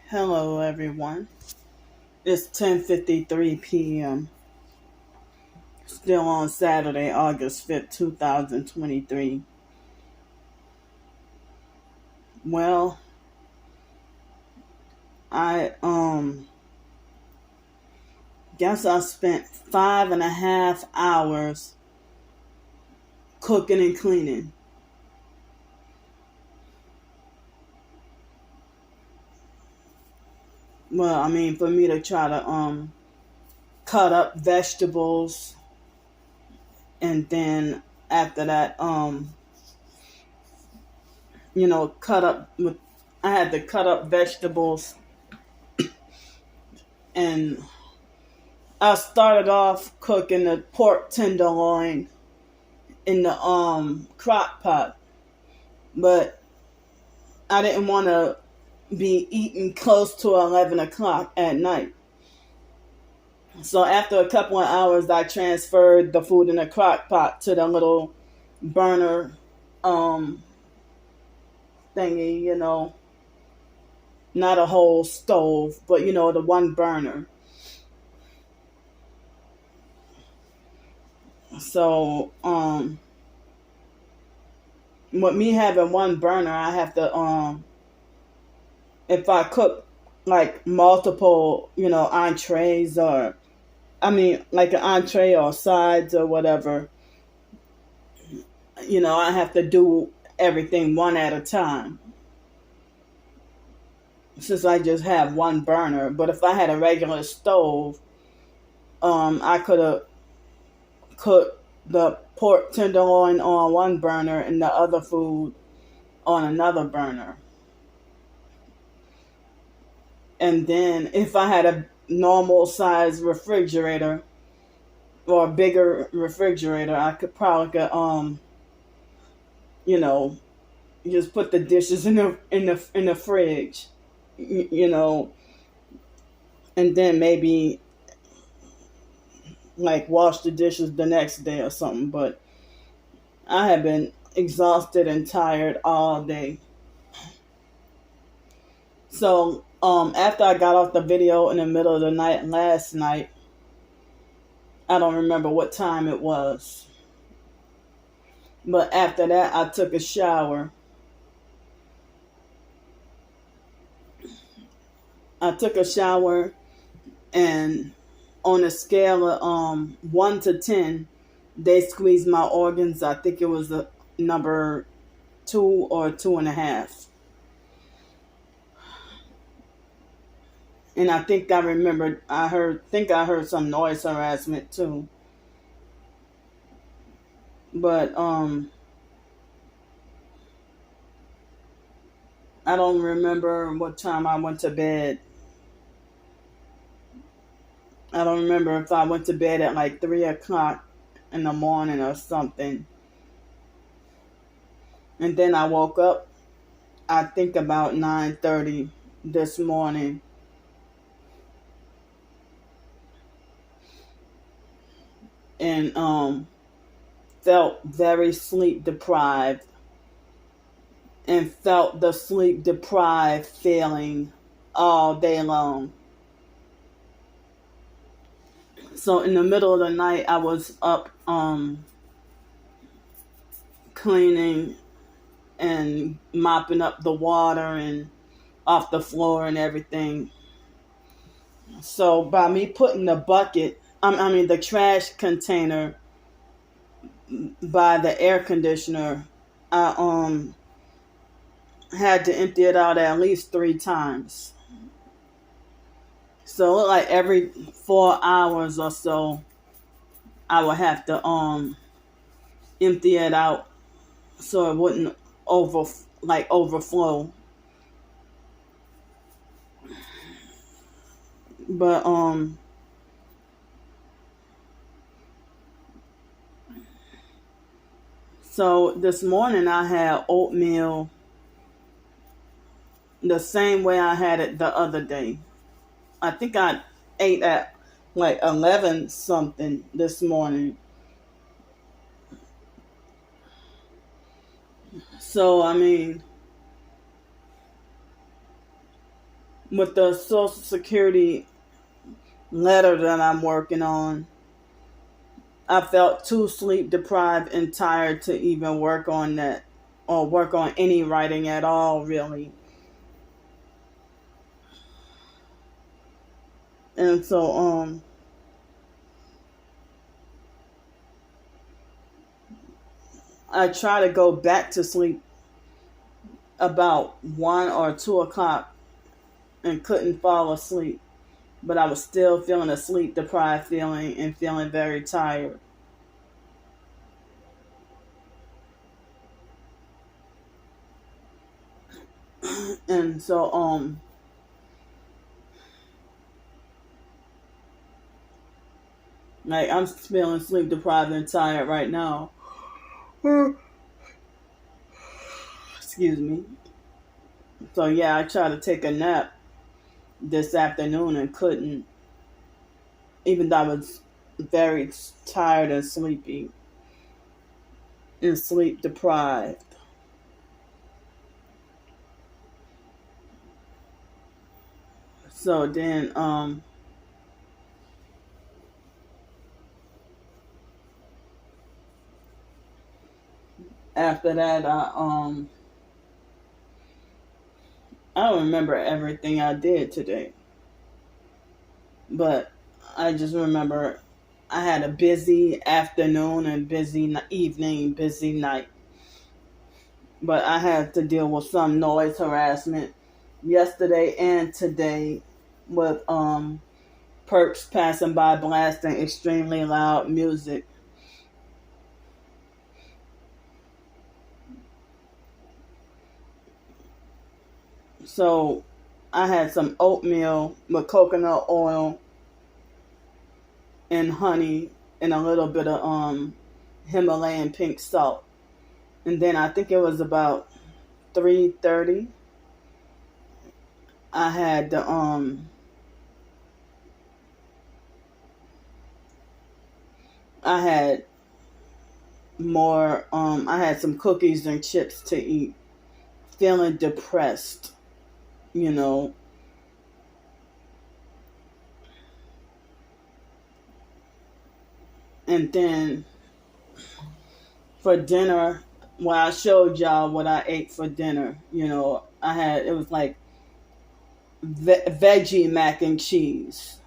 Hello, everyone. It's 10:53 p.m. Still on Saturday, August 5th, 2023. Well, I guess I spent 5.5 hours cooking and cleaning. Well, I mean, for me to try to cut up vegetables, and then after that, cut up with I had to cut up vegetables, and I started off cooking the pork tenderloin in the crock pot, but I didn't want to be eating close to 11 o'clock at night. So after a couple of hours, I transferred the food in the crock pot to the little burner um thingy, not a whole stove, but the one burner. So with me having one burner, I have to if I cook like multiple, entrees, or like an entree or sides or whatever, I have to do everything one at a time since I just have one burner. But if I had a regular stove, I could have cooked the pork tenderloin on one burner and the other food on another burner. And then if I had a normal size refrigerator or a bigger refrigerator, I could probably you know, just put the dishes in the fridge, you know, and then maybe like wash the dishes the next day or something. But I have been exhausted and tired all day. So after I got off the video in the middle of the night last night, I don't remember what time it was. But after that, I took a shower. I took a shower, and on a scale of 1 to 10, they squeezed my organs. I think it was a number 2 or 2.5. And I think I remembered. I heard some noise harassment too. But I don't remember what time I went to bed. I don't remember if I went to bed at like 3 o'clock in the morning or something. And then I woke up, I think about 9:30 this morning. And felt very sleep deprived, and felt the sleep deprived feeling all day long. So in the middle of the night, I was up cleaning and mopping up the water and off the floor and everything. So by me putting the the trash container by the air conditioner, I had to empty it out at least 3 times. So like every 4 hours or so, I would have to empty it out so it wouldn't overflow. But so this morning I had oatmeal the same way I had it the other day. I think I ate at like 11 something this morning. So I mean, with the Social Security letter that I'm working on, I felt too sleep deprived and tired to even work on that or work on any writing at all, really. And so, I try to go back to sleep about 1 or 2 o'clock and couldn't fall asleep. But I was still feeling a sleep deprived feeling and feeling very tired. And so, like I'm feeling sleep deprived and tired right now. Excuse me. So yeah, I tried to take a nap this afternoon and couldn't, even though I was very tired and sleepy and sleep deprived. So then, after that, I don't remember everything I did today, but I just remember I had a busy afternoon and busy evening, busy night. But I had to deal with some noise harassment yesterday and today with perps passing by blasting extremely loud music. So I had some oatmeal with coconut oil and honey and a little bit of Himalayan pink salt. And then I think it was about 3:30. I had the I had more I had some cookies and chips to eat, feeling depressed, you know. And then for dinner, well, I showed y'all what I ate for dinner. It was like veggie mac and cheese.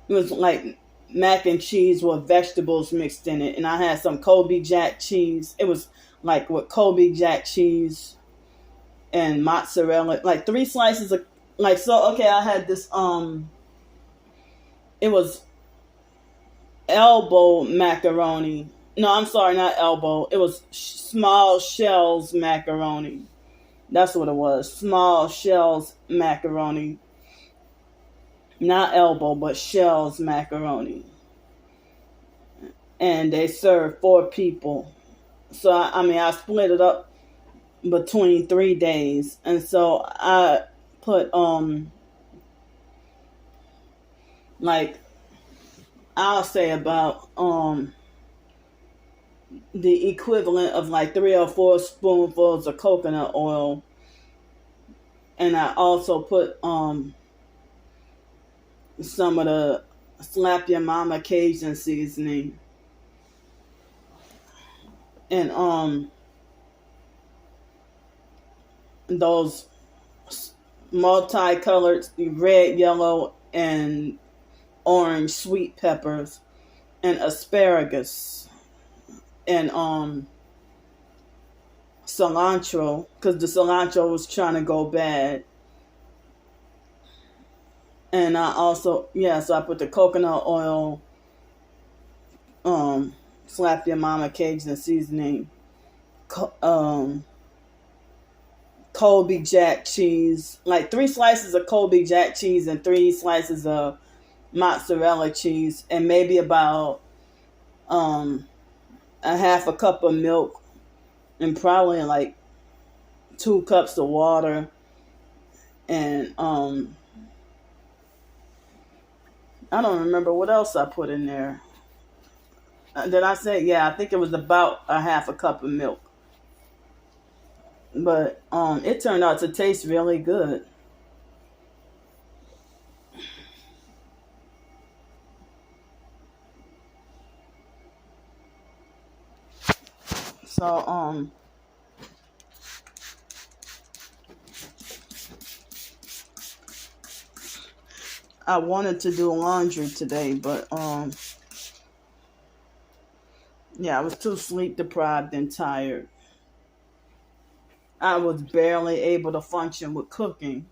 It was like mac and cheese with vegetables mixed in it. And I had some Colby Jack cheese. It was like with Colby Jack cheese and mozzarella, like 3 slices of, like, so, okay, I had this, it was elbow macaroni. No, I'm sorry, not elbow. It was small shells macaroni. That's what it was. Small shells macaroni. Not elbow, but shells macaroni. And they served 4 people. So, I split it up between 3 days. And so I put, like, I'll say about, the equivalent of like 3 or 4 spoonfuls of coconut oil. And I also put, some of the Slap Your Mama Cajun seasoning. And, those multicolored red, yellow, and orange sweet peppers, and asparagus, and cilantro, because the cilantro was trying to go bad. And I also, so I put the coconut oil, Slap Your Mama Cajun seasoning, Colby Jack cheese, like 3 slices of Colby Jack cheese and 3 slices of mozzarella cheese, and maybe about a half a cup of milk, and probably like 2 cups of water, and I don't remember what else I put in there. Did I say? Yeah, I think it was about a half a cup of milk. But it turned out to taste really good. So I wanted to do laundry today, but yeah, I was too sleep deprived and tired. I was barely able to function with cooking.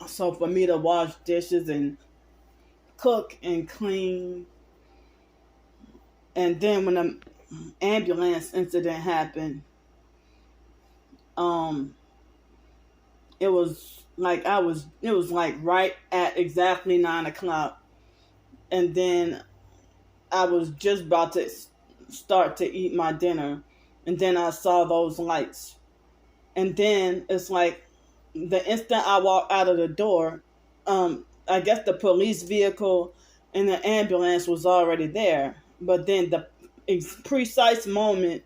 So for me to wash dishes and cook and clean, and then when the ambulance incident happened, um, it was like it was like right at exactly 9 o'clock, and then I was just about to start to eat my dinner, and then I saw those lights, and then it's like the instant I walked out of the door, I guess the police vehicle and the ambulance was already there. But then the precise moment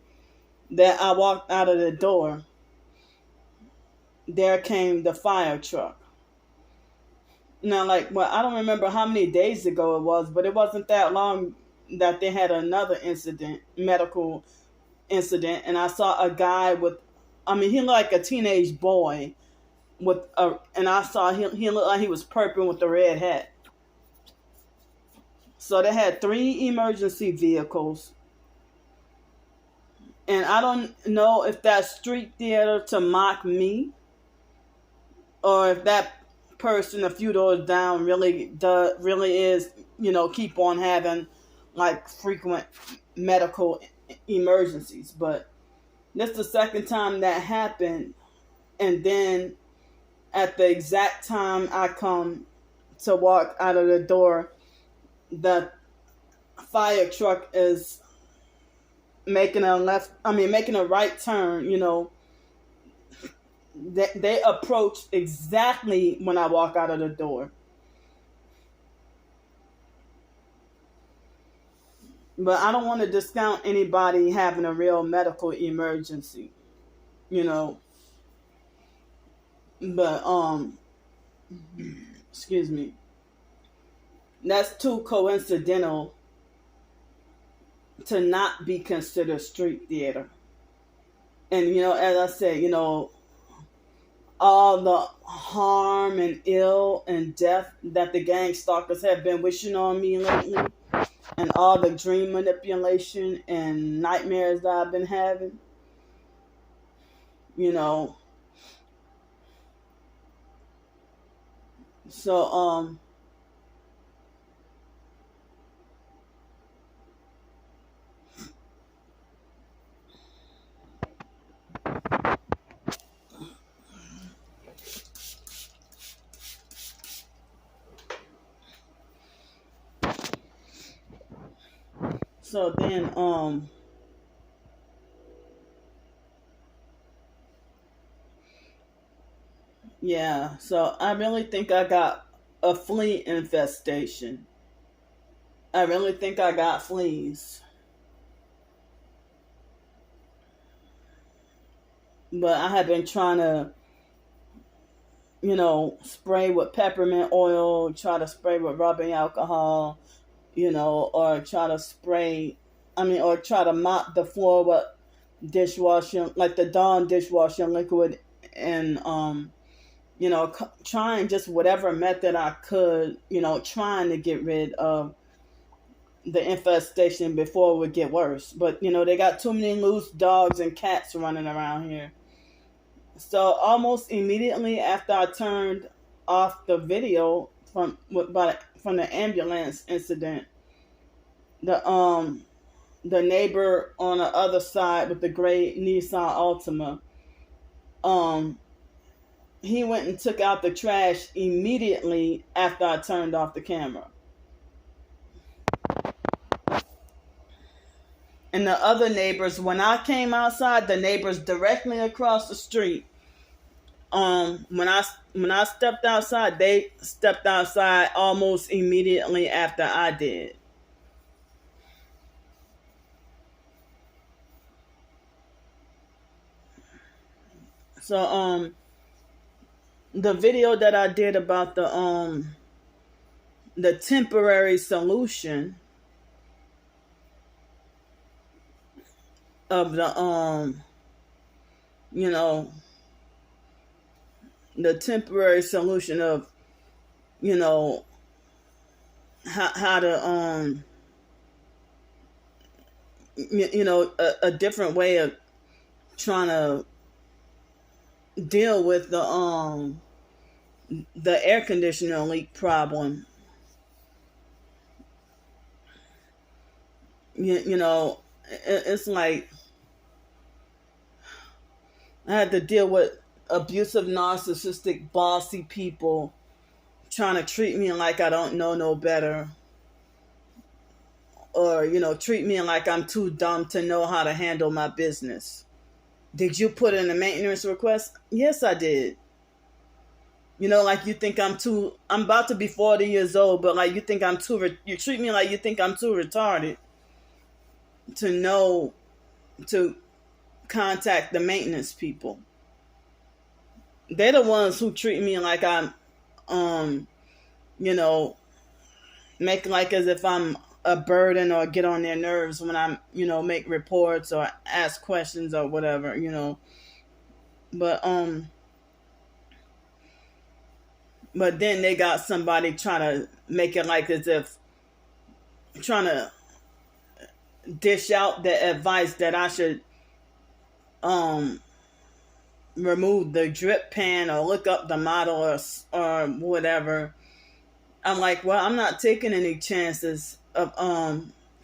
that I walked out of the door, there came the fire truck. Now, I don't remember how many days ago it was, but it wasn't that long that they had another incident, medical incident, and I saw a guy he looked like a teenage boy and I saw he looked like he was purple with the red hat. So they had 3 emergency vehicles, and I don't know if that's street theater to mock me, or if that person a few doors down really is, keep on having like frequent medical emergencies. But this is the second time that happened, and then at the exact time I come to walk out of the door, the fire truck is making a right turn. They approach exactly when I walk out of the door. But I don't want to discount anybody having a real medical emergency, But excuse me. That's too coincidental to not be considered street theater. And as I said, all the harm and ill and death that the gang stalkers have been wishing on me lately, and all the dream manipulation and nightmares that I've been having, so then yeah, so I really think I got a flea infestation. I really think I got fleas. But I have been trying to, spray with peppermint oil, try to spray with rubbing alcohol, or try to or try to mop the floor with dishwashing, like the Dawn dishwashing liquid, and trying just whatever method I could, trying to get rid of the infestation before it would get worse. But they got too many loose dogs and cats running around here. So almost immediately after I turned off the video from the ambulance incident, the neighbor on the other side with the gray Nissan Altima, he went and took out the trash immediately after I turned off the camera. And the other neighbors, when I came outside, the neighbors directly across the street, when I stepped outside, they stepped outside almost immediately after I did. So the video that I did about the the temporary solution of you know, the temporary solution of, you know, how to a different way of trying to deal with the air conditioner leak problem. It's like I had to deal with abusive, narcissistic, bossy people trying to treat me like I don't know no better, or treat me like I'm too dumb to know how to handle my business. Did you put in a maintenance request? Yes, I did. Like you think I'm about to be 40 years old, but like you think you treat me like you think I'm too retarded to know to contact the maintenance people. They're the ones who treat me like I'm, make like as if I'm a burden or get on their nerves when I'm, make reports or ask questions or whatever, But but then they got somebody trying to make it like as if trying to dish out the advice that I should remove the drip pan or look up the model or whatever. I'm like, well, I'm not taking any chances of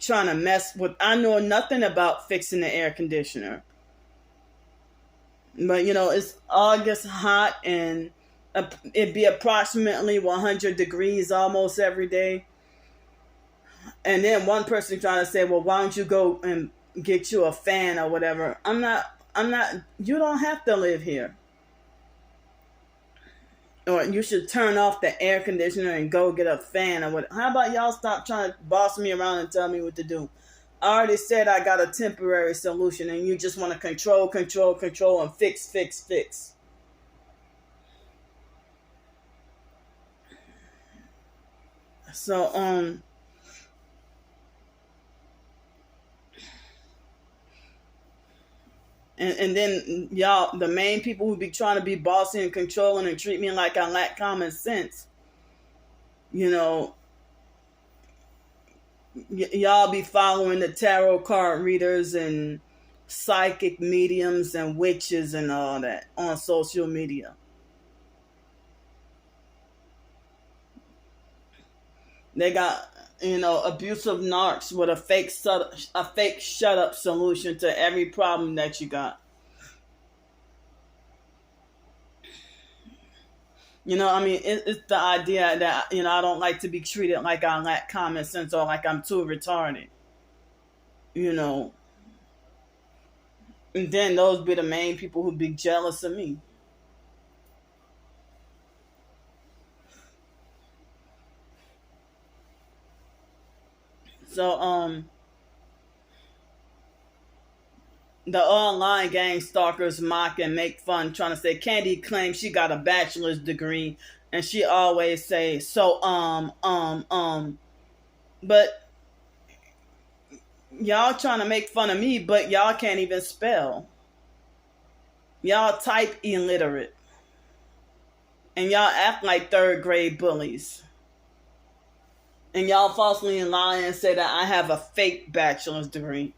trying to mess with. I know nothing about fixing the air conditioner, but it's August, hot, and it'd be approximately 100 degrees almost every day. And then one person trying to say, well, why don't you go and get you a fan or whatever? I'm not, you don't have to live here. Or you should turn off the air conditioner and go get a fan or what. How about y'all stop trying to boss me around and tell me what to do? I already said I got a temporary solution and you just want to control and fix. So, and then y'all, the main people who be trying to be bossy and controlling and treat me like I lack common sense, y'all be following the tarot card readers and psychic mediums and witches and all that on social media. They got, abusive narcs with a fake shut up solution to every problem that you got. It's the idea that, I don't like to be treated like I lack common sense or like I'm too retarded. And then those be the main people who be jealous of me. So, the online gang stalkers mock and make fun, trying to say Candy claims she got a bachelor's degree, and she always say so. But y'all trying to make fun of me, but y'all can't even spell. Y'all type illiterate, and y'all act like third grade bullies. And y'all falsely lie and say that I have a fake bachelor's degree.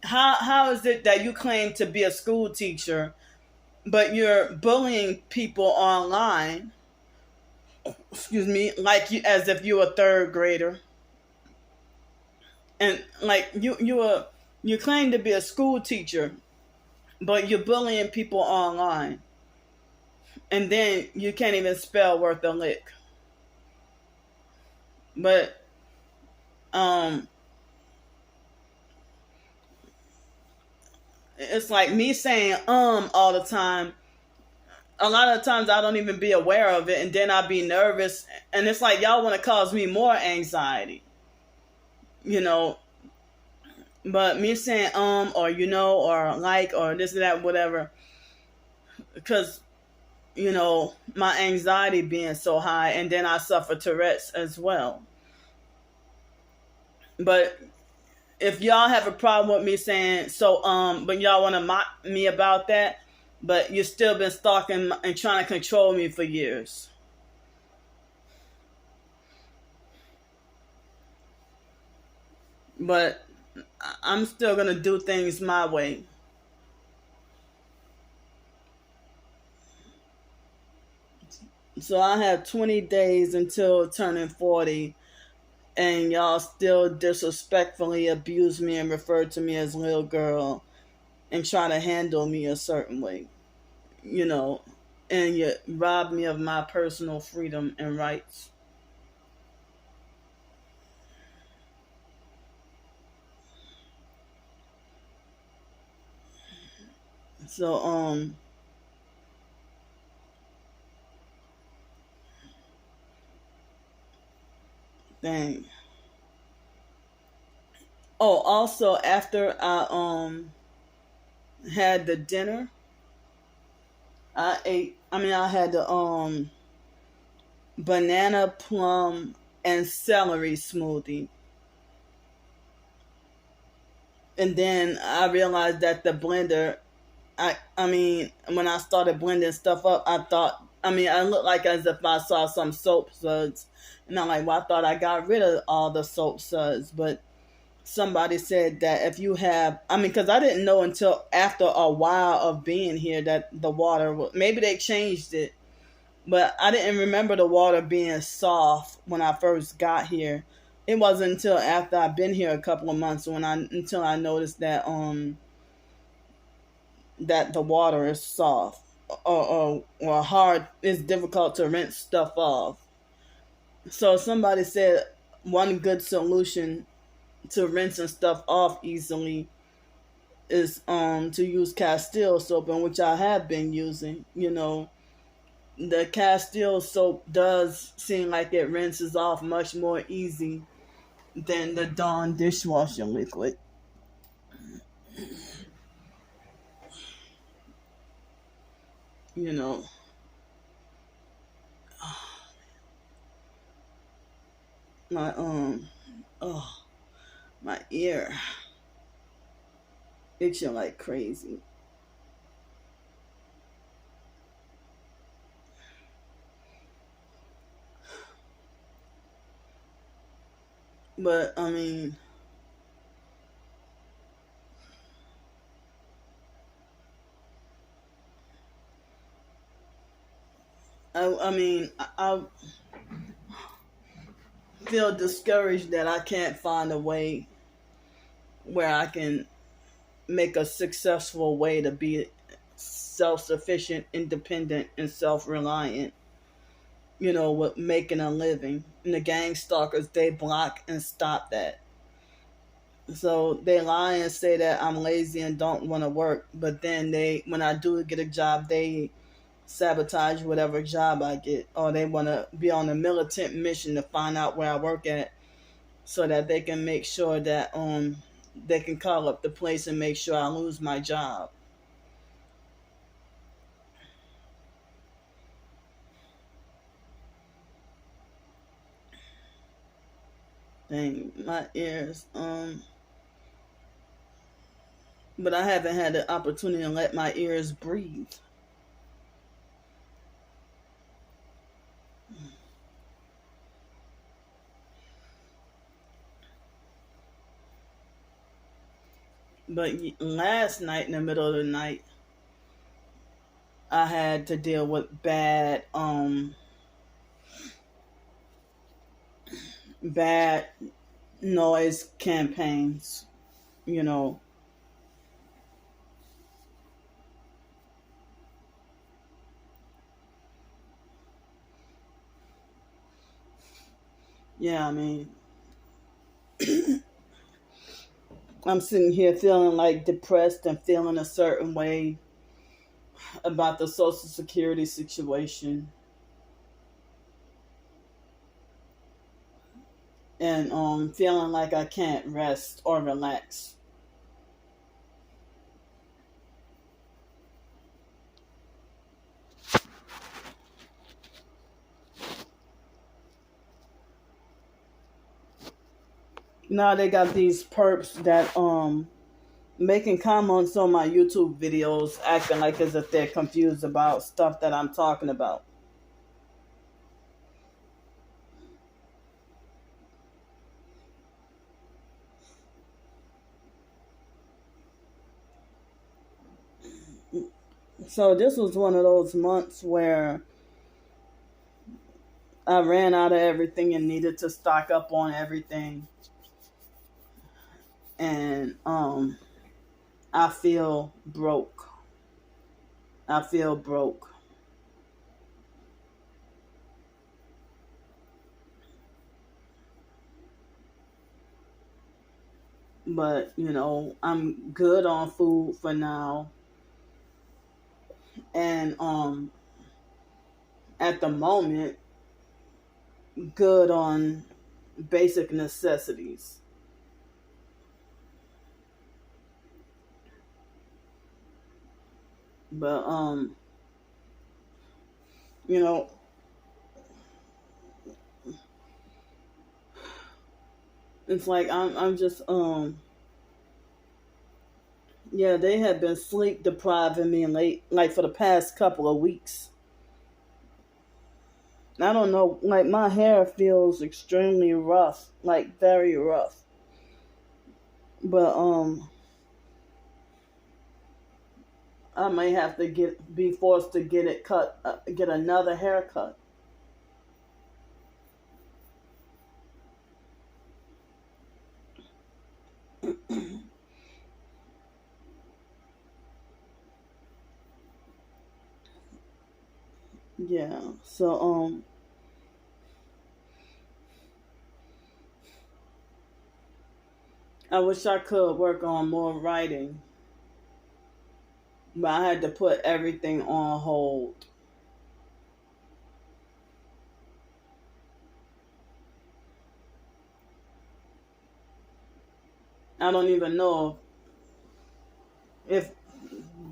How is it that you claim to be a school teacher, but you're bullying people online? Excuse me, like you, as if you're a third grader, and like you claim to be a school teacher, but you're bullying people online, and then you can't even spell worth a lick. But it's like me saying all the time. A lot of times I don't even be aware of it, and then I be nervous, and it's like y'all want to cause me more anxiety, But me saying or or like or this or that, whatever, because my anxiety being so high, and then I suffer Tourette's as well. But if y'all have a problem with me saying so, but y'all want to mock me about that, but you've still been stalking and trying to control me for years. But I'm still gonna do things my way. So I have 20 days until turning 40, and y'all still disrespectfully abuse me and refer to me as little girl and try to handle me a certain way, you know, and you rob me of my personal freedom and rights. So, dang. Oh, also after I had the dinner, I had the banana, plum, and celery smoothie. And then I realized that the blender, when I started blending stuff up, I looked like as if I saw some soap suds. And I'm like, well, I thought I got rid of all the soap suds. But somebody said that if you have, because I didn't know until after a while of being here that the water, maybe they changed it, but I didn't remember the water being soft when I first got here. It wasn't until after I've been here a couple of months until I noticed that the water is soft or hard. It's difficult to rinse stuff off. So somebody said one good solution to rinsing stuff off easily is to use Castile soap, and which I have been using. The Castile soap does seem like it rinses off much more easy than the Dawn dishwasher liquid. You know, my oh, my ear itching like crazy. But I feel discouraged that I can't find a way where I can make a successful way to be self-sufficient, independent, and self-reliant, with making a living. And the gang stalkers, they block and stop that. So they lie and say that I'm lazy and don't want to work, but then when I do get a job, they sabotage whatever job I get, or they want to be on a militant mission to find out where I work at, so that they can make sure that they can call up the place and make sure I lose my job. Dang, my ears. But I haven't had the opportunity to let my ears breathe. But last night, in the middle of the night, I had to deal with bad noise campaigns, you know. Yeah, I'm sitting here feeling like depressed and feeling a certain way about the Social Security situation. And feeling like I can't rest or relax. Now they got these perps that making comments on my YouTube videos, acting like as if they're confused about stuff that I'm talking about. So this was one of those months where I ran out of everything and needed to stock up on everything. And I feel broke. I feel broke. But, I'm good on food for now. And at the moment, good on basic necessities. But you know, it's like I'm just yeah, they have been sleep depriving me late, like for the past couple of weeks. I don't know, like my hair feels extremely rough, like very rough. But I may have to be forced to get it cut, get another haircut. Yeah. So I wish I could work on more writing, but I had to put everything on hold. I don't even know if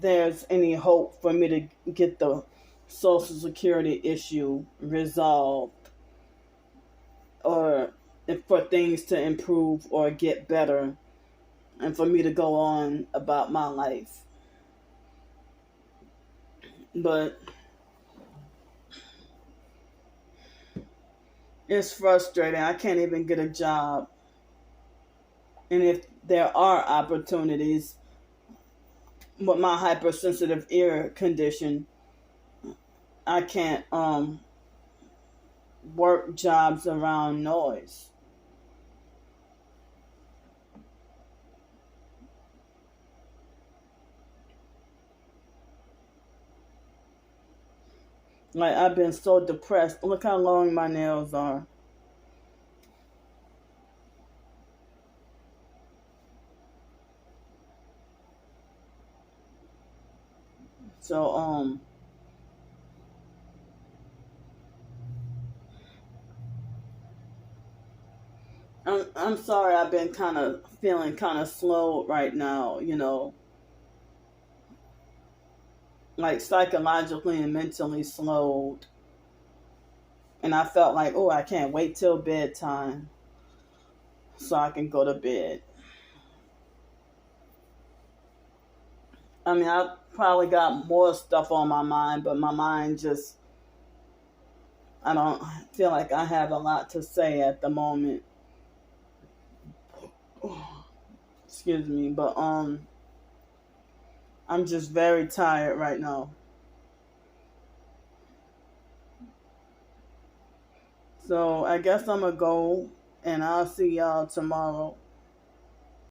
there's any hope for me to get the Social Security issue resolved, or if for things to improve or get better, and for me to go on about my life. But it's frustrating. I can't even get a job. And if there are opportunities with my hypersensitive ear condition, I can't work jobs around noise. Like I've been so depressed. Look how long my nails are. So I'm sorry. I've been kind of feeling kind of slow right now. Like psychologically and mentally slowed. And I felt like, oh, I can't wait till bedtime so I can go to bed. I mean, I probably got more stuff on my mind, but my mind just, I don't feel like I have a lot to say at the moment. Excuse me, but I'm just very tired right now. So I guess I'm gonna go, and I'll see y'all tomorrow.